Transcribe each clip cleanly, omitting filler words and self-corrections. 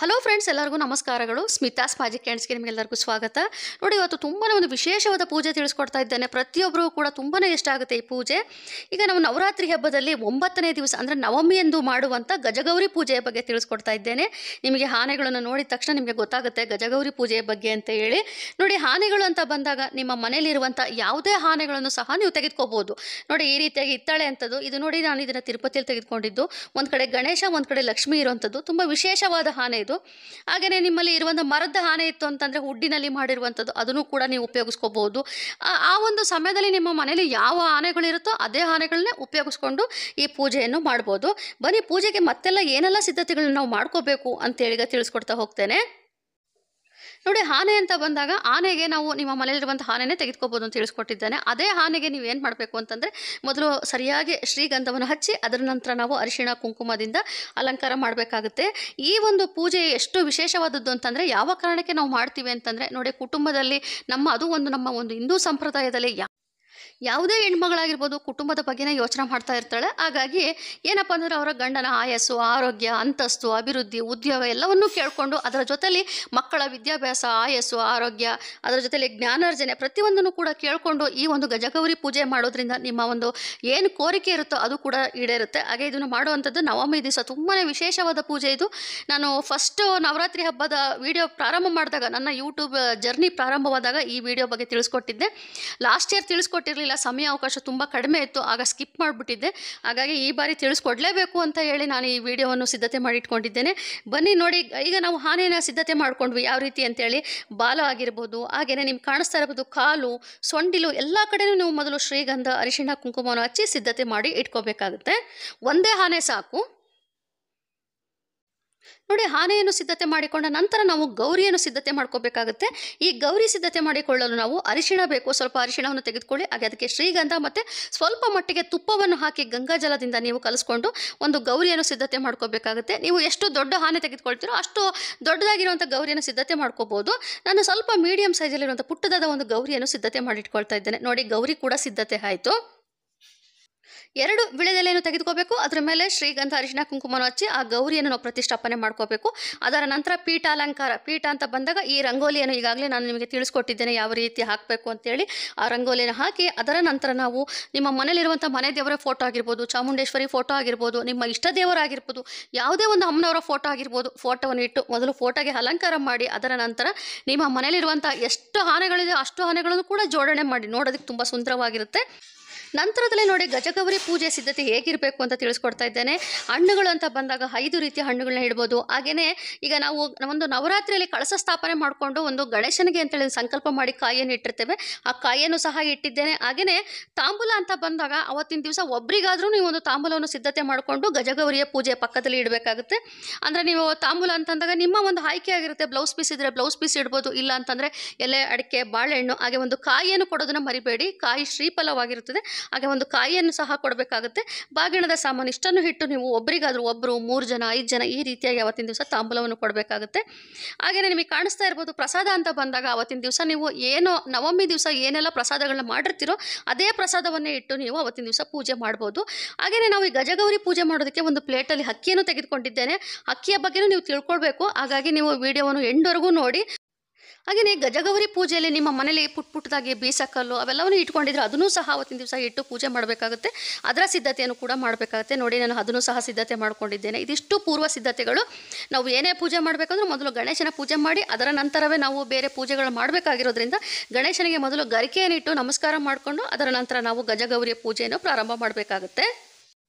Hello friends, ಎಲ್ಲರಿಗೂ ನಮಸ್ಕಾರಗಳು. Smitha's magic ಹ್ಯಾಂಡ್ಸ್ಗೆ ನಿಮಗೆಲ್ಲರಿಗೂ ಸ್ವಾಗತ. ನೋಡಿ, ಇವತ್ತು ತುಂಬಾ ಒಂದು ವಿಶೇಷವಾದ ಪೂಜೆ ತಿಳಿಸ್ಕೊಡ್ತಾ ಇದ್ದೇನೆ. ಪ್ರತಿಯೊಬ್ಬರು ಕೂಡ ತುಂಬಾ ಇಷ್ಟ ಆಗುತ್ತೆ ಈ ಪೂಜೆ. ಈಗ ನಾವು ನವರಾತ್ರಿ ಹಬ್ಬದಲ್ಲಿ 9ನೇ ದಿವಸ ಅಂದರೆ ನವಮಿ ಎಂದು ಮಾಡುವಂಥ ಗಜಗೌರಿ ಪೂಜೆಯ ಬಗ್ಗೆ ತಿಳಿಸ್ಕೊಡ್ತಾ ಇದ್ದೇನೆ. ನಿಮಗೆ ಆನೆಗಳನ್ನು ನೋಡಿದ ತಕ್ಷಣ ನಿಮಗೆ ಗೊತ್ತಾಗುತ್ತೆ ಗಜಗೌರಿ ಪೂಜೆಯ ಬಗ್ಗೆ ಅಂತ ಹೇಳಿ. ನೋಡಿ, ಆನೆಗಳು ಅಂತ ಬಂದಾಗ ನಿಮ್ಮ ಮನೆಯಲ್ಲಿರುವಂಥ ಯಾವುದೇ ಆನೆಗಳನ್ನು ಸಹ ನೀವು ತೆಗೆದುಕೋಬಹುದು. ನೋಡಿ, ಈ ರೀತಿಯಾಗಿ ಇತ್ತಾಳೆ ಅಂಥದ್ದು ಇದು. ನೋಡಿ, ನಾನು ಇದನ್ನು ತಿರುಪತಿಯಲ್ಲಿ ತೆಗೆದುಕೊಂಡಿದ್ದು. ಒಂದು ಕಡೆ ಗಣೇಶ, ಒಂದು ಕಡೆ ಲಕ್ಷ್ಮಿ ಇರುವಂಥದ್ದು. ತುಂಬ ವಿಶೇಷವಾದ ಆನೆ ಇದು. ಹಾಗೆಯೇ ನಿಮ್ಮಲ್ಲಿ ಇರುವಂಥ ಮರದ ಆನೆ ಇತ್ತು ಅಂತಂದರೆ ವುಡ್ಡಿನಲ್ಲಿ ಮಾಡಿರುವಂಥದ್ದು, ಅದನ್ನು ಕೂಡ ನೀವು ಉಪಯೋಗಿಸ್ಕೋಬಹುದು. ಆ ಒಂದು ಸಮಯದಲ್ಲಿ ನಿಮ್ಮ ಮನೆಯಲ್ಲಿ ಯಾವ ಆನೆಗಳಿರುತ್ತೋ ಅದೇ ಆನೆಗಳನ್ನೇ ಉಪಯೋಗಿಸ್ಕೊಂಡು ಈ ಪೂಜೆಯನ್ನು ಮಾಡ್ಬೋದು. ಬನ್ನಿ, ಪೂಜೆಗೆ ಮತ್ತೆಲ್ಲ ಏನೆಲ್ಲ ಸಿದ್ಧತೆಗಳನ್ನ ನಾವು ಮಾಡ್ಕೋಬೇಕು ಅಂತೇಳಿ ಈಗ ತಿಳಿಸ್ಕೊಡ್ತಾ ಹೋಗ್ತೇನೆ. ನೋಡಿ, ಆನೆ ಅಂತ ಬಂದಾಗ ಆನೆಗೆ ನಾವು ನಿಮ್ಮ ಮನೆಯಲ್ಲಿರುವಂಥ ಆನೆನೇ ತೆಗೆದುಕೋಬೋದು ಅಂತ ತಿಳಿಸ್ಕೊಟ್ಟಿದ್ದೇನೆ. ಅದೇ ಆನೆಗೆ ನೀವು ಏನು ಮಾಡಬೇಕು ಅಂತಂದರೆ, ಮೊದಲು ಸರಿಯಾಗಿ ಶ್ರೀಗಂಧವನ್ನು ಹಚ್ಚಿ ಅದರ ನಂತರ ನಾವು ಅರಿಶಿಣ ಕುಂಕುಮದಿಂದ ಅಲಂಕಾರ ಮಾಡಬೇಕಾಗುತ್ತೆ. ಈ ಒಂದು ಪೂಜೆ ಎಷ್ಟು ವಿಶೇಷವಾದದ್ದು ಅಂತಂದರೆ, ಯಾವ ಕಾರಣಕ್ಕೆ ನಾವು ಮಾಡ್ತೀವಿ ಅಂತಂದರೆ, ನೋಡಿ, ಕುಟುಂಬದಲ್ಲಿ ಅದು ನಮ್ಮ ಒಂದು ಹಿಂದೂ ಸಂಪ್ರದಾಯದಲ್ಲಿ ಯಾವುದೇ ಹೆಣ್ಮಗಳಾಗಿರ್ಬೋದು ಕುಟುಂಬದ ಬಗ್ಗೆನೇ ಯೋಚನೆ ಮಾಡ್ತಾ ಇರ್ತಾಳೆ. ಹಾಗಾಗಿ ಏನಪ್ಪ ಅಂದರೆ ಅವರ ಗಂಡನ ಆಯಸ್ಸು, ಆರೋಗ್ಯ, ಅಂತಸ್ತು, ಅಭಿವೃದ್ಧಿ, ಉದ್ಯೋಗ ಎಲ್ಲವನ್ನೂ ಕೇಳಿಕೊಂಡು ಅದರ ಜೊತೆಲಿ ಮಕ್ಕಳ ವಿದ್ಯಾಭ್ಯಾಸ, ಆಯಸ್ಸು, ಆರೋಗ್ಯ, ಅದರ ಜೊತೆಲಿ ಜ್ಞಾನಾರ್ಜನೆ ಪ್ರತಿಯೊಂದನ್ನು ಕೂಡ ಕೇಳಿಕೊಂಡು ಈ ಒಂದು ಗಜಗೌರಿ ಪೂಜೆ ಮಾಡೋದ್ರಿಂದ ನಿಮ್ಮ ಒಂದು ಏನು ಕೋರಿಕೆ ಇರುತ್ತೋ ಅದು ಕೂಡ ಈಡೇರುತ್ತೆ. ಹಾಗೆ ಇದನ್ನು ಮಾಡುವಂಥದ್ದು ನವಮಿ ದಿವಸ. ತುಂಬಾ ವಿಶೇಷವಾದ ಪೂಜೆ ಇದು. ನಾನು ಫಸ್ಟು ನವರಾತ್ರಿ ಹಬ್ಬದ ವಿಡಿಯೋ ಪ್ರಾರಂಭ ಮಾಡಿದಾಗ, ನನ್ನ ಯೂಟ್ಯೂಬ್ ಜರ್ನಿ ಪ್ರಾರಂಭವಾದಾಗ ಈ ವಿಡಿಯೋ ಬಗ್ಗೆ ತಿಳಿಸ್ಕೊಟ್ಟಿದ್ದೆ. ಲಾಸ್ಟ್ ಇಯರ್ ತಿಳಿಸ್ಕೊಟ್ಟಿರಲಿಲ್ಲ, ಸಮಯ ಅವಕಾಶ ತುಂಬ ಕಡಿಮೆ ಇತ್ತು, ಆಗ ಸ್ಕಿಪ್ ಮಾಡಿಬಿಟ್ಟಿದ್ದೆ. ಹಾಗಾಗಿ ಈ ಬಾರಿ ತಿಳಿಸ್ಕೊಡ್ಲೇಬೇಕು ಅಂತ ಹೇಳಿ ನಾನು ಈ ವಿಡಿಯೋವನ್ನು ಸಿದ್ಧತೆ ಮಾಡಿ ಇಟ್ಕೊಂಡಿದ್ದೇನೆ. ಬನ್ನಿ ನೋಡಿ, ಈಗ ನಾವು ಆನೆಯ ಸಿದ್ಧತೆ ಮಾಡ್ಕೊಂಡ್ವಿ ಯಾವ ರೀತಿ ಅಂತೇಳಿ. ಬಾಲ ಆಗಿರ್ಬೋದು, ಹಾಗೆಯೇ ನಿಮ್ಗೆ ಕಾಣಿಸ್ತಾ ಇರ್ಬೋದು ಕಾಲು, ಸೊಂಡಿಲು ಎಲ್ಲ ಕಡೆಯೂ ನೀವು ಮೊದಲು ಶ್ರೀಗಂಧ, ಅರಿಶಿಣ ಕುಂಕುಮವನ್ನು ಹಚ್ಚಿ ಸಿದ್ಧತೆ ಮಾಡಿ ಇಟ್ಕೋಬೇಕಾಗುತ್ತೆ. ಒಂದೇ ಆನೆ ಸಾಕು. ನೋಡಿ, ಆನೆಯನ್ನು ಸಿದ್ಧತೆ ಮಾಡಿಕೊಂಡ ನಂತರ ನಾವು ಗೌರಿಯನ್ನು ಸಿದ್ಧತೆ ಮಾಡ್ಕೋಬೇಕಾಗುತ್ತೆ. ಈ ಗೌರಿ ಸಿದ್ಧತೆ ಮಾಡಿಕೊಳ್ಳಲು ನಾವು ಅರಿಶಿಣ ಬೇಕು. ಸ್ವಲ್ಪ ಅರಿಶಿಣವನ್ನು ತೆಗೆದುಕೊಳ್ಳಿ. ಹಾಗೆ ಅದಕ್ಕೆ ಶ್ರೀಗಂಧ ಮತ್ತು ಸ್ವಲ್ಪ ಮಟ್ಟಿಗೆ ತುಪ್ಪವನ್ನು ಹಾಕಿ ಗಂಗಾಜಲದಿಂದ ನೀವು ಕಲಿಸ್ಕೊಂಡು ಒಂದು ಗೌರಿಯನ್ನು ಸಿದ್ಧತೆ ಮಾಡ್ಕೋಬೇಕಾಗುತ್ತೆ. ನೀವು ಎಷ್ಟು ದೊಡ್ಡ ಆನೆ ತೆಗೆದುಕೊಳ್ತೀರೋ ಅಷ್ಟು ದೊಡ್ಡದಾಗಿರುವಂಥ ಗೌರಿಯನ್ನು ಸಿದ್ಧತೆ ಮಾಡ್ಕೋಬೋದು. ನಾನು ಸ್ವಲ್ಪ ಮೀಡಿಯಂ ಸೈಜಲ್ಲಿರುವಂಥ ಪುಟ್ಟದಾದ ಒಂದು ಗೌರಿಯನ್ನು ಸಿದ್ಧತೆ ಮಾಡಿಟ್ಕೊಳ್ತಾ ಇದ್ದೇನೆ. ನೋಡಿ, ಗೌರಿ ಕೂಡ ಸಿದ್ಧತೆ ಆಯಿತು. 2 ವಿಳೆದೆಲೆಯನ್ನು ತೆಗೆದುಕೋಬೇಕು. ಅದರ ಮೇಲೆ ಶ್ರೀಗಂಧ, ಅರಿಶಿಣ ಕುಂಕುಮವನ್ನು ಹಚ್ಚಿ ಆ ಗೌರಿಯನ್ನು ನಾವು ಪ್ರತಿಷ್ಠಾಪನೆ ಮಾಡ್ಕೋಬೇಕು. ಅದರ ನಂತರ ಪೀಠ ಅಲಂಕಾರ. ಪೀಠ ಅಂತ ಬಂದಾಗ ಈ ರಂಗೋಲಿಯನ್ನು ಈಗಾಗಲೇ ನಾನು ನಿಮಗೆ ತಿಳಿಸ್ಕೊಟ್ಟಿದ್ದೇನೆ ಯಾವ ರೀತಿ ಹಾಕಬೇಕು ಅಂತೇಳಿ. ಆ ರಂಗೋಲಿಯನ್ನು ಹಾಕಿ ಅದರ ನಂತರ ನಾವು ನಿಮ್ಮ ಮನೇಲಿರುವಂಥ ಮನೆ ದೇವರ ಫೋಟೋ ಆಗಿರ್ಬೋದು, ಚಾಮುಂಡೇಶ್ವರಿ ಫೋಟೋ ಆಗಿರ್ಬೋದು, ನಿಮ್ಮ ಇಷ್ಟ ದೇವರಾಗಿರ್ಬೋದು, ಯಾವುದೇ ಒಂದು ಅಮ್ಮನವರ ಫೋಟೋ ಆಗಿರ್ಬೋದು, ಫೋಟೋವನ್ನು ಇಟ್ಟು ಮೊದಲು ಫೋಟೋಗೆ ಅಲಂಕಾರ ಮಾಡಿ ಅದರ ನಂತರ ನಿಮ್ಮ ಮನೇಲಿರುವಂಥ ಎಷ್ಟು ಆನೆಗಳಿದೆ ಅಷ್ಟು ಆನೆಗಳನ್ನು ಕೂಡ ಜೋಡಣೆ ಮಾಡಿ ನೋಡೋದಕ್ಕೆ ತುಂಬ ಸುಂದರವಾಗಿರುತ್ತೆ. ನಂತರದಲ್ಲಿ ನೋಡಿ, ಗಜಗೌರಿ ಪೂಜೆ ಸಿದ್ಧತೆ ಹೇಗಿರಬೇಕು ಅಂತ ತಿಳಿಸ್ಕೊಡ್ತಾ ಇದ್ದೇನೆ. ಹಣ್ಣುಗಳು ಅಂತ ಬಂದಾಗ 5 ರೀತಿಯ ಹಣ್ಣುಗಳನ್ನ ಇಡ್ಬೋದು. ಹಾಗೆಯೇ ಈಗ ನಾವು ಒಂದು ನವರಾತ್ರಿಯಲ್ಲಿ ಕಳಸ ಸ್ಥಾಪನೆ ಮಾಡಿಕೊಂಡು ಒಂದು ಗಣೇಶನಿಗೆ ಅಂತೇಳಿ ಸಂಕಲ್ಪ ಮಾಡಿ ಕಾಯಿಯನ್ನು ಇಟ್ಟಿರ್ತೇವೆ. ಆ ಕಾಯಿಯನ್ನು ಸಹ ಇಟ್ಟಿದ್ದೇನೆ. ಹಾಗೆಯೇ ತಾಂಬೂಲ ಅಂತ ಬಂದಾಗ ಅವತ್ತಿನ ದಿವಸ ಒಬ್ರಿಗಾದರೂ ನೀವು ಒಂದು ತಾಂಬೂಲವನ್ನು ಸಿದ್ಧತೆ ಮಾಡಿಕೊಂಡು ಗಜಗೌರಿಯ ಪೂಜೆ ಪಕ್ಕದಲ್ಲಿ ಇಡಬೇಕಾಗುತ್ತೆ. ಅಂದರೆ ನೀವು ತಾಂಬೂಲ ಅಂತಂದಾಗ ನಿಮ್ಮ ಒಂದು ಆಯ್ಕೆ ಆಗಿರುತ್ತೆ. ಬ್ಲೌಸ್ ಪೀಸ್ ಇದ್ದರೆ ಬ್ಲೌಸ್ ಪೀಸ್ ಇಡ್ಬೋದು, ಇಲ್ಲ ಅಂತಂದರೆ ಎಲೆ, ಅಡಿಕೆ, ಬಾಳೆಹಣ್ಣು, ಹಾಗೆ ಒಂದು ಕಾಯಿಯನ್ನು ಕೊಡೋದನ್ನು ಮರಿಬೇಡಿ. ಕಾಯಿ ಶ್ರೀಫಲವಾಗಿರುತ್ತದೆ. ಹಾಗೆ ಒಂದು ಕಾಯಿಯನ್ನು ಸಹ ಕೊಡಬೇಕಾಗುತ್ತೆ. ಬಾಗಿಣದ ಸಾಮಾನು ಇಷ್ಟನ್ನು ಇಟ್ಟು ನೀವು ಒಬ್ಬರಿಗಾದರೂ 1, 3 ಜನ, 5 ಜನ ಈ ರೀತಿಯಾಗಿ ಅವತ್ತಿನ ದಿವಸ ತಾಂಬೂಲವನ್ನು ಕೊಡಬೇಕಾಗುತ್ತೆ. ಹಾಗೆಯೇ ನಿಮಗೆ ಕಾಣಿಸ್ತಾ ಇರ್ಬೋದು ಪ್ರಸಾದ ಅಂತ ಬಂದಾಗ ಅವತ್ತಿನ ದಿವಸ ನೀವು ಏನು ನವಮಿ ದಿವಸ ಏನೆಲ್ಲ ಪ್ರಸಾದಗಳನ್ನ ಮಾಡಿರ್ತೀರೋ ಅದೇ ಪ್ರಸಾದವನ್ನೇ ಇಟ್ಟು ನೀವು ಅವತ್ತಿನ ದಿವಸ ಪೂಜೆ ಮಾಡ್ಬೋದು. ಹಾಗೆಯೇ ನಾವು ಈ ಗಜಗೌರಿ ಪೂಜೆ ಮಾಡೋದಕ್ಕೆ ಒಂದು ಪ್ಲೇಟಲ್ಲಿ ಅಕ್ಕಿಯನ್ನು ತೆಗೆದುಕೊಂಡಿದ್ದೇನೆ. ಅಕ್ಕಿಯ ಬಗ್ಗೆಯೂ ನೀವು ತಿಳ್ಕೊಳ್ಬೇಕು. ಹಾಗಾಗಿ ನೀವು ವಿಡಿಯೋವನ್ನು ಎಂಡ್ವರೆಗೂ ನೋಡಿ. ಹಾಗೆಯೇ ಗಜಗೌರಿ ಪೂಜೆಯಲ್ಲಿ ನಿಮ್ಮ ಮನೇಲಿ ಪುಟ್ಟದಾಗಿ ಬೀಸಕಲ್ಲು ಅವೆಲ್ಲವನ್ನು ಇಟ್ಕೊಂಡಿದ್ರೆ ಅದನ್ನು ಸಹ ಅವತ್ತಿನ ದಿವಸ ಇಟ್ಟು ಪೂಜೆ ಮಾಡಬೇಕಾಗುತ್ತೆ. ಅದರ ಸಿದ್ಧತೆಯನ್ನು ಕೂಡ ಮಾಡಬೇಕಾಗುತ್ತೆ. ನೋಡಿ, ನಾನು ಅದನ್ನು ಸಹ ಸಿದ್ಧತೆ ಮಾಡ್ಕೊಂಡಿದ್ದೇನೆ. ಇದಿಷ್ಟು ಪೂರ್ವ ಸಿದ್ಧತೆಗಳು. ನಾವು ಏನೇ ಪೂಜೆ ಮಾಡಬೇಕಂದ್ರೆ ಮೊದಲು ಗಣೇಶನ ಪೂಜೆ ಮಾಡಿ ಅದರ ನಂತರವೇ ನಾವು ಬೇರೆ ಪೂಜೆಗಳು ಮಾಡಬೇಕಾಗಿರೋದ್ರಿಂದ ಗಣೇಶನಿಗೆ ಮೊದಲು ಗರಿಕೆಯನ್ನು ಇಟ್ಟು ನಮಸ್ಕಾರ ಮಾಡಿಕೊಂಡು ಅದರ ನಂತರ ನಾವು ಗಜಗೌರಿಯ ಪೂಜೆಯನ್ನು ಪ್ರಾರಂಭ ಮಾಡಬೇಕಾಗುತ್ತೆ.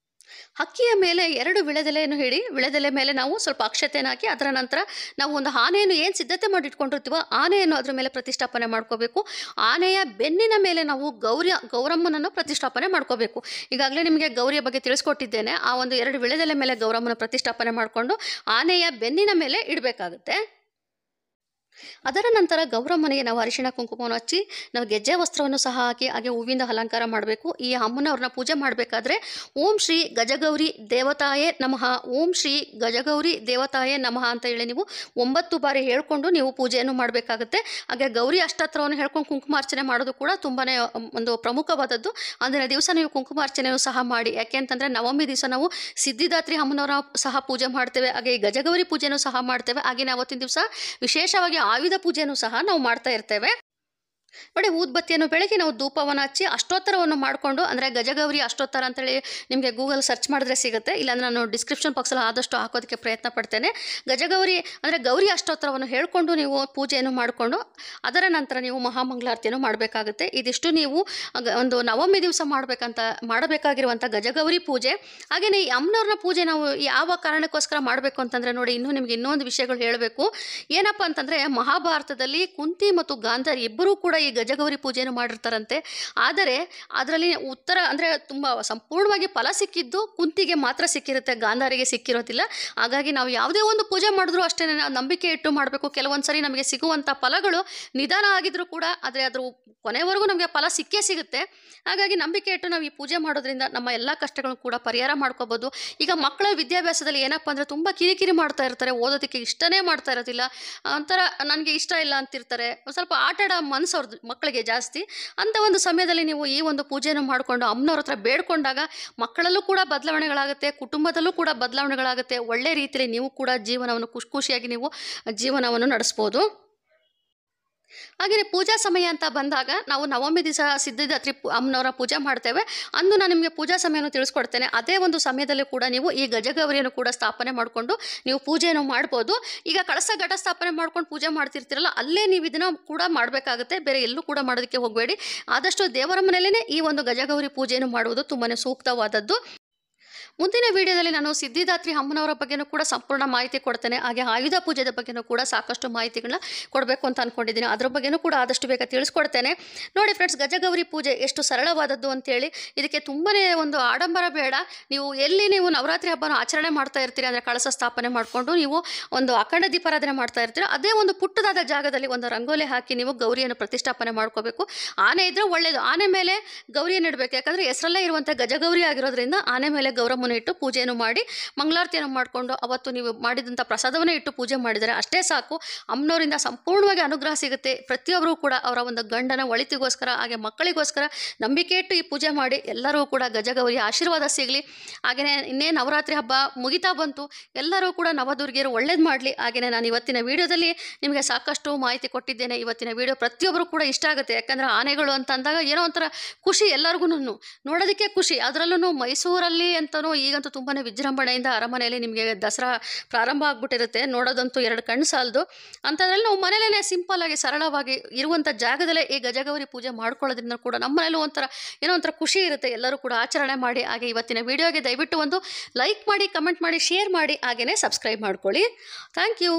ಅಕ್ಕಿಯ ಮೇಲೆ 2 ವಿಳೆದೆಲೆಯನ್ನು ಹಿಡಿ. ವಿಳೆದೆಲೆ ಮೇಲೆ ನಾವು ಸ್ವಲ್ಪ ಅಕ್ಷತೆಯನ್ನು ಹಾಕಿ ಅದರ ನಂತರ ನಾವು ಒಂದು ಆನೆಯನ್ನು ಏನು ಸಿದ್ಧತೆ ಮಾಡಿ ಇಟ್ಕೊಂಡಿರ್ತೀವೋ ಆನೆಯನ್ನು ಅದರ ಮೇಲೆ ಪ್ರತಿಷ್ಠಾಪನೆ ಮಾಡ್ಕೋಬೇಕು. ಆನೆಯ ಬೆನ್ನಿನ ಮೇಲೆ ನಾವು ಗೌರಮ್ಮನನ್ನು ಪ್ರತಿಷ್ಠಾಪನೆ ಮಾಡ್ಕೋಬೇಕು. ಈಗಾಗಲೇ ನಿಮಗೆ ಗೌರಿಯ ಬಗ್ಗೆ ತಿಳಿಸ್ಕೊಟ್ಟಿದ್ದೇನೆ. ಆ ಒಂದು 2 ವಿಳೆದೆಲೆ ಮೇಲೆ ಗೌರಮ್ಮನ ಪ್ರತಿಷ್ಠಾಪನೆ ಮಾಡಿಕೊಂಡು ಆನೆಯ ಬೆನ್ನಿನ ಮೇಲೆ ಇಡಬೇಕಾಗುತ್ತೆ. ಅದರ ನಂತರ ಗೌರಮ್ಮನಿಗೆ ನಾವು ಅರಿಶಿಣ ಕುಂಕುಮವನ್ನು ಹಚ್ಚಿ ನಾವು ಗೆಜ್ಜೆ ವಸ್ತ್ರವನ್ನು ಸಹ ಹಾಕಿ ಹಾಗೆ ಹೂವಿಂದ ಅಲಂಕಾರ ಮಾಡಬೇಕು. ಈ ಅಮ್ಮನವ್ರನ್ನ ಪೂಜೆ ಮಾಡಬೇಕಾದ್ರೆ ಓಂ ಶ್ರೀ ಗಜಗೌರಿ ದೇವತಾಯೇ ನಮಃ, ಓಂ ಶ್ರೀ ಗಜಗೌರಿ ದೇವತಾಯೇ ನಮಃ ಅಂತ ಹೇಳಿ ನೀವು 9 ಬಾರಿ ಹೇಳ್ಕೊಂಡು ನೀವು ಪೂಜೆಯನ್ನು ಮಾಡಬೇಕಾಗುತ್ತೆ. ಹಾಗೆ ಗೌರಿ ಅಷ್ಟಾತ್ರವನ್ನು ಹೇಳ್ಕೊಂಡು ಕುಂಕುಮಾರ್ಚನೆ ಮಾಡೋದು ಕೂಡ ತುಂಬಾ ಒಂದು ಪ್ರಮುಖವಾದದ್ದು. ಅಂದಿನ ದಿವಸ ನೀವು ಕುಂಕುಮಾರ್ಚನೆಯೂ ಸಹ ಮಾಡಿ. ಯಾಕೆ ಅಂತಂದರೆ ನವಮಿ ದಿವಸ ನಾವು ಸಿದ್ಧಿದಾತ್ರಿ ಅಮ್ಮನವರ ಸಹ ಪೂಜೆ ಮಾಡ್ತೇವೆ, ಹಾಗೆ ಈ ಗಜಗೌರಿ ಪೂಜೆನೂ ಸಹ ಮಾಡ್ತೇವೆ. ಹಾಗೆಯೇ ಅವತ್ತಿನ ದಿವಸ ವಿಶೇಷವಾಗಿ ಆಯುಧ ಪೂಜೆನೂ ಸಹ ನಾವು ಮಾಡ್ತಾ ಇರ್ತೇವೆ. ನೋಡಿ, ಊದ್ಬತ್ತಿಯನ್ನು ಬೆಳಗ್ಗೆ ನಾವು ಧೂಪವನ್ನು ಹಚ್ಚಿ ಅಷ್ಟೋತ್ತರವನ್ನು ಮಾಡಿಕೊಂಡು, ಅಂದರೆ ಗಜಗೌರಿ ಅಷ್ಟೋತ್ತರ ಅಂತೇಳಿ ನಿಮಗೆ ಗೂಗಲ್ ಸರ್ಚ್ ಮಾಡಿದ್ರೆ ಸಿಗುತ್ತೆ, ಇಲ್ಲಾಂದರೆ ನಾನು ಡಿಸ್ಕ್ರಿಪ್ಷನ್ ಬಾಕ್ಸಲ್ಲಿ ಆದಷ್ಟು ಹಾಕೋದಕ್ಕೆ ಪ್ರಯತ್ನ ಪಡ್ತೇನೆ. ಗಜಗೌರಿ ಅಂದರೆ ಗೌರಿ ಅಷ್ಟೋತ್ತರವನ್ನು ಹೇಳಿಕೊಂಡು ನೀವು ಪೂಜೆಯನ್ನು ಮಾಡಿಕೊಂಡು ಅದರ ನಂತರ ನೀವು ಮಹಾಮಂಗಳಾರತಿಯನ್ನು ಮಾಡಬೇಕಾಗುತ್ತೆ. ಇದಿಷ್ಟು ನೀವು ಒಂದು ನವಮಿ ದಿವಸ ಮಾಡಬೇಕಾಗಿರುವಂಥ ಗಜಗೌರಿ ಪೂಜೆ. ಹಾಗೆಯೇ ಈ ಅಮ್ಮನವ್ರನ್ನ ಪೂಜೆ ನಾವು ಯಾವ ಕಾರಣಕ್ಕೋಸ್ಕರ ಮಾಡಬೇಕು ಅಂತಂದರೆ, ನೋಡಿ ನಿಮಗೆ ಇನ್ನೊಂದು ವಿಷಯಗಳು ಹೇಳಬೇಕು. ಏನಪ್ಪ ಅಂತಂದರೆ, ಮಹಾಭಾರತದಲ್ಲಿ ಕುಂತಿ ಮತ್ತು ಗಾಂಧಾರಿ ಇಬ್ಬರೂ ಕೂಡ ಈ ಗಜಗೌರಿ ಪೂಜೆಯನ್ನು ಮಾಡಿರ್ತಾರಂತೆ. ಆದರೆ ಅದರಲ್ಲಿ ಉತ್ತರ ಅಂದರೆ ತುಂಬ ಸಂಪೂರ್ಣವಾಗಿ ಫಲ ಸಿಕ್ಕಿದ್ದು ಕುಂತಿಗೆ ಮಾತ್ರ ಸಿಕ್ಕಿರುತ್ತೆ, ಗಾಂಧಾರಿಗೆ ಸಿಕ್ಕಿರೋದಿಲ್ಲ. ಹಾಗಾಗಿ ನಾವು ಯಾವುದೇ ಒಂದು ಪೂಜೆ ಮಾಡಿದ್ರೂ ಅಷ್ಟೇ ನಾವು ನಂಬಿಕೆ ಇಟ್ಟು ಮಾಡಬೇಕು. ಕೆಲವೊಂದು ಸರಿ ನಮಗೆ ಸಿಗುವಂಥ ಫಲಗಳು ನಿಧಾನ ಆಗಿದ್ರೂ ಕೂಡ ಆದರೆ ಅದ್ರ ಕೊನೆವರೆಗೂ ನಮಗೆ ಫಲ ಸಿಕ್ಕೇ ಸಿಗುತ್ತೆ. ಹಾಗಾಗಿ ನಂಬಿಕೆ ಇಟ್ಟು ನಾವು ಈ ಪೂಜೆ ಮಾಡೋದ್ರಿಂದ ನಮ್ಮ ಎಲ್ಲ ಕಷ್ಟಗಳನ್ನು ಕೂಡ ಪರಿಹಾರ ಮಾಡ್ಕೋಬೋದು. ಈಗ ಮಕ್ಕಳ ವಿದ್ಯಾಭ್ಯಾಸದಲ್ಲಿ ಏನಪ್ಪ ಅಂದರೆ ತುಂಬ ಕಿರಿಕಿರಿ ಮಾಡ್ತಾ ಇರ್ತಾರೆ, ಓದೋದಕ್ಕೆ ಇಷ್ಟನೇ ಮಾಡ್ತಾ ಇರೋದಿಲ್ಲ, ಒಂಥರ ನನಗೆ ಇಷ್ಟ ಇಲ್ಲ ಅಂತಿರ್ತಾರೆ, ಸ್ವಲ್ಪ ಆಟ ಆಡೋ ಮನಸ್ಸು ಅವ್ರದ್ದು ಮಕ್ಕಳಿಗೆ ಜಾಸ್ತಿ. ಅಂಥ ಒಂದು ಸಮಯದಲ್ಲಿ ನೀವು ಈ ಒಂದು ಪೂಜೆಯನ್ನು ಮಾಡಿಕೊಂಡು ಅಮ್ಮನವ್ರ ಹತ್ರ ಬೇಡ್ಕೊಂಡಾಗ ಮಕ್ಕಳಲ್ಲೂ ಕೂಡ ಬದಲಾವಣೆಗಳಾಗುತ್ತೆ, ಕುಟುಂಬದಲ್ಲೂ ಕೂಡ ಬದಲಾವಣೆಗಳಾಗುತ್ತೆ. ಒಳ್ಳೆ ರೀತಿಯಲ್ಲಿ ನೀವು ಕೂಡ ಜೀವನವನ್ನು ಖುಷಿಯಾಗಿ ನೀವು ಜೀವನವನ್ನು ನಡೆಸ್ಬೋದು. ಹಾಗೆಯೇ ಪೂಜಾ ಸಮಯ ಅಂತ ಬಂದಾಗ ನಾವು ನವಮಿ ದಿವಸ ಸಿದ್ಧಿದಾತ್ರಿ ಅಮ್ಮನವರ ಪೂಜೆ ಮಾಡ್ತೇವೆ. ಅಂದು ನಾನು ನಿಮಗೆ ಪೂಜಾ ಸಮಯವನ್ನು ತಿಳಿಸ್ಕೊಡ್ತೇನೆ. ಅದೇ ಒಂದು ಸಮಯದಲ್ಲಿ ಕೂಡ ನೀವು ಈ ಗಜಗೌರಿಯನ್ನು ಕೂಡ ಸ್ಥಾಪನೆ ಮಾಡಿಕೊಂಡು ನೀವು ಪೂಜೆಯನ್ನು ಮಾಡ್ಬೋದು. ಈಗ ಕಳಸ ಘಟ ಸ್ಥಾಪನೆ ಮಾಡ್ಕೊಂಡು ಪೂಜೆ ಮಾಡ್ತಿರ್ತೀರಲ್ಲ, ಅಲ್ಲೇ ನೀವು ಇದನ್ನು ಕೂಡ ಮಾಡಬೇಕಾಗುತ್ತೆ, ಬೇರೆ ಎಲ್ಲೂ ಕೂಡ ಮಾಡೋದಕ್ಕೆ ಹೋಗಬೇಡಿ. ಆದಷ್ಟು ದೇವರ ಮನೆಯಲ್ಲೇ ಈ ಒಂದು ಗಜಗೌರಿ ಪೂಜೆಯನ್ನು ಮಾಡುವುದು ತುಂಬಾ ಸೂಕ್ತವಾದದ್ದು. ಮುಂದಿನ ವಿಡಿಯೋದಲ್ಲಿ ನಾನು ಸಿದ್ಧಿದಾತ್ರಿ ಅಮ್ಮನವರ ಬಗ್ಗೆನೂ ಕೂಡ ಸಂಪೂರ್ಣ ಮಾಹಿತಿ ಕೊಡ್ತೇನೆ. ಹಾಗೆ ಆಯುಧ ಪೂಜೆದ ಬಗ್ಗೆನೂ ಕೂಡ ಸಾಕಷ್ಟು ಮಾಹಿತಿಗಳನ್ನ ಕೊಡಬೇಕು ಅಂತ ಅಂದ್ಕೊಂಡಿದ್ದೀನಿ. ಅದ್ರ ಬಗ್ಗೆನೂ ಕೂಡ ಆದಷ್ಟು ಬೇಗ ತಿಳಿಸ್ಕೊಡ್ತೇನೆ. ನೋಡಿ ಫ್ರೆಂಡ್ಸ್, ಗಜಗೌರಿ ಪೂಜೆ ಎಷ್ಟು ಸರಳವಾದದ್ದು ಅಂತೇಳಿ. ಇದಕ್ಕೆ ತುಂಬಾ ಒಂದು ಆಡಂಬರ ಬೇಡ. ನೀವು ನವರಾತ್ರಿ ಹಬ್ಬನ ಆಚರಣೆ ಮಾಡ್ತಾ ಇರ್ತೀರಿ ಅಂದರೆ ಕಳಸ ಸ್ಥಾಪನೆ ಮಾಡಿಕೊಂಡು ನೀವು ಒಂದು ಅಖಂಡ ದೀಪಾರಾಧನೆ ಮಾಡ್ತಾ ಇರ್ತೀರ, ಅದೇ ಒಂದು ಪುಟ್ಟದಾದ ಜಾಗದಲ್ಲಿ ಒಂದು ರಂಗೋಲಿ ಹಾಕಿ ನೀವು ಗೌರಿಯನ್ನು ಪ್ರತಿಷ್ಠಾಪನೆ ಮಾಡ್ಕೋಬೇಕು. ಆನೆ ಇದ್ದರೆ ಒಳ್ಳೆಯದು, ಆನೆ ಮೇಲೆ ಗೌರಿಯನ್ನು ಇಡಬೇಕು. ಯಾಕಂದರೆ ಹೆಸರಲ್ಲೇ ಇರುವಂಥ ಗಜಗೌರಿ ಆಗಿರೋದ್ರಿಂದ ಆನೆ ಮೇಲೆ ಗೌರಮ್ಮನ ಇಟ್ಟು ಪೂಜೆಯನ್ನು ಮಾಡಿ ಮಂಗಳಾರತಿಯನ್ನು ಮಾಡಿಕೊಂಡು ಅವತ್ತು ನೀವು ಮಾಡಿದಂಥ ಪ್ರಸಾದವನ್ನೇ ಇಟ್ಟು ಪೂಜೆ ಮಾಡಿದರೆ ಅಷ್ಟೇ ಸಾಕು. ಅಮ್ಮನವರಿಂದ ಸಂಪೂರ್ಣವಾಗಿ ಅನುಗ್ರಹ ಸಿಗುತ್ತೆ. ಪ್ರತಿಯೊಬ್ಬರೂ ಕೂಡ ಅವರ ಒಂದು ಗಂಡನ ಒಳಿತಿಗೋಸ್ಕರ ಹಾಗೆ ಮಕ್ಕಳಿಗೋಸ್ಕರ ನಂಬಿಕೆ ಇಟ್ಟು ಈ ಪೂಜೆ ಮಾಡಿ ಎಲ್ಲರೂ ಕೂಡ ಗಜಗೌರಿ ಆಶೀರ್ವಾದ ಸಿಗಲಿ. ಹಾಗೆಯೇ ಇನ್ನೇನು ನವರಾತ್ರಿ ಹಬ್ಬ ಮುಗಿತಾ ಬಂತು, ಎಲ್ಲರೂ ಕೂಡ ನವದುರ್ಗಿಯರು ಒಳ್ಳೇದು ಮಾಡಲಿ. ಹಾಗೆಯೇ ನಾನು ಇವತ್ತಿನ ವಿಡಿಯೋದಲ್ಲಿ ನಿಮಗೆ ಸಾಕಷ್ಟು ಮಾಹಿತಿ ಕೊಟ್ಟಿದ್ದೇನೆ. ಇವತ್ತಿನ ವಿಡಿಯೋ ಪ್ರತಿಯೊಬ್ಬರು ಕೂಡ ಇಷ್ಟ ಆಗುತ್ತೆ. ಯಾಕಂದರೆ ಆನೆಗಳು ಅಂತ ಅಂದಾಗ ಏನೋ ಒಂಥರ ಖುಷಿ, ಎಲ್ಲರಿಗೂ ನೋಡೋದಕ್ಕೆ ಖುಷಿ. ಅದರಲ್ಲೂ ಮೈಸೂರಲ್ಲಿ ಅಂತಲೂ ಈಗಂತೂ ತುಂಬಾ ವಿಜೃಂಭಣೆಯಿಂದ ಅರಮನೆಯಲ್ಲಿ ನಿಮಗೆ ದಸರಾ ಪ್ರಾರಂಭ ಆಗಿಬಿಟ್ಟಿರುತ್ತೆ. ನೋಡೋದಂತೂ 2 ಕಣ್ಣು ಸಾಲದು. ಅಂಥದ್ರಲ್ಲಿ ನಾವು ಮನೆಯಲ್ಲೇ ಸಿಂಪಲ್ಲಾಗಿ ಸರಳವಾಗಿ ಇರುವಂಥ ಜಾಗದಲ್ಲೇ ಈ ಗಜಗೌರಿ ಪೂಜೆ ಮಾಡ್ಕೊಳ್ಳೋದ್ರಿಂದ ಕೂಡ ನಮ್ಮ ಮನೇಲೂ ಏನೋ ಒಂಥರ ಖುಷಿ ಇರುತ್ತೆ. ಎಲ್ಲರೂ ಕೂಡ ಆಚರಣೆ ಮಾಡಿ. ಹಾಗೆ ಇವತ್ತಿನ ವಿಡಿಯೋಗೆ ದಯವಿಟ್ಟು ಒಂದು ಲೈಕ್ ಮಾಡಿ, ಕಮೆಂಟ್ ಮಾಡಿ, ಶೇರ್ ಮಾಡಿ, ಹಾಗೆಯೇ ಸಬ್ಸ್ಕ್ರೈಬ್ ಮಾಡ್ಕೊಳ್ಳಿ. Thank you.